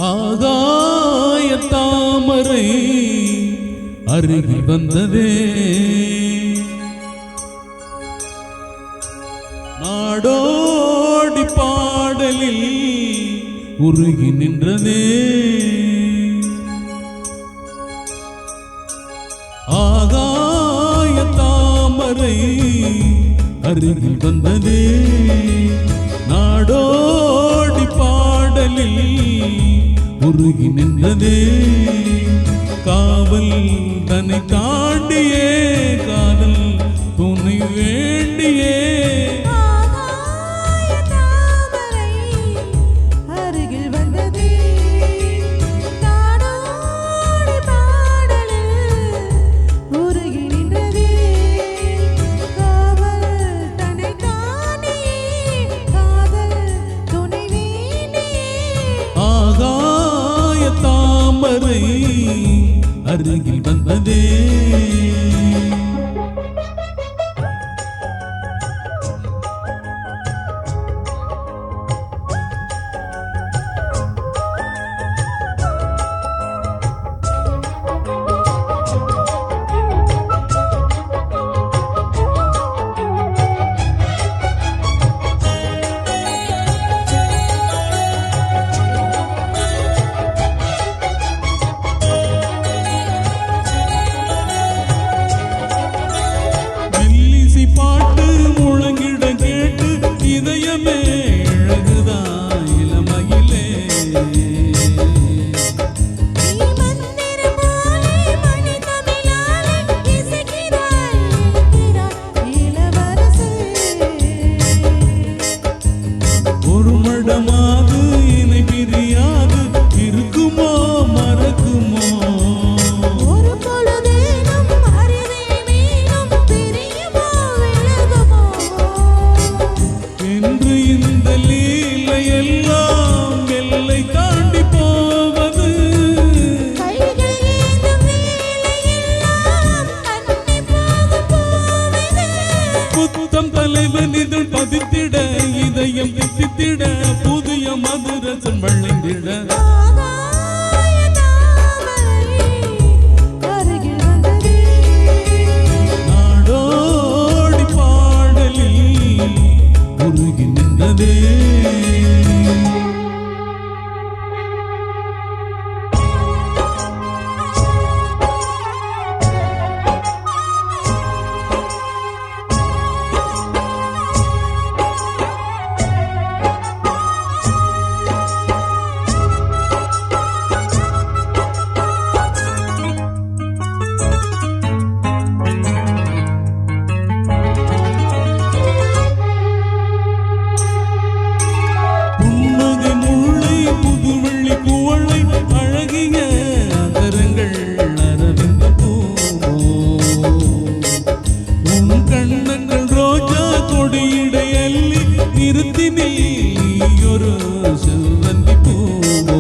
ஆகாய தாமரை அருகில் வந்ததே, நாடோடி பாடலில் உருகி நின்றதே. ஆகாய தாமரை அருகில் வந்ததே, நாடோடி பாடலில் உருகி நின்றதே. காவல் தன்னை தாண்டியே காதல் துணை வேண்டியே, அருகில் வந்ததே, நாடோடி பாடலில் உருகி நின்றதே. காவல் தன்னை தாண்டியே காதல் துணை வேண்டியே. ஆகாய தாமரை அருகில் வந்ததே. பாட்டு முழங்கிட கேட்டு இதயமே அழகுதா இளமையிலே. ஒரு மடமாது இணை பிரியாது இருக்குமோ மறக்குமோ, என்று இந்த லீலை எல்லாம் எல்லை தாண்டி போவது. புத்தம் தலைவன் இதழ் பதித்திட இதயம் தித்தித்திட புதிய மதுரசம் வழிந்திட. நாடோடி பாடலில் உருகி நின்றதே. ஒரு செவ்வந்தி பூவோ,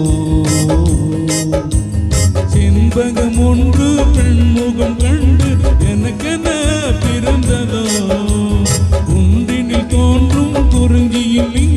செண்பகம் ஒன்று பெண்முகம் கண்டு எனக்கென பிறந்ததோ, ஒன்றினில் தோன்றும் குறிஞ்சியில்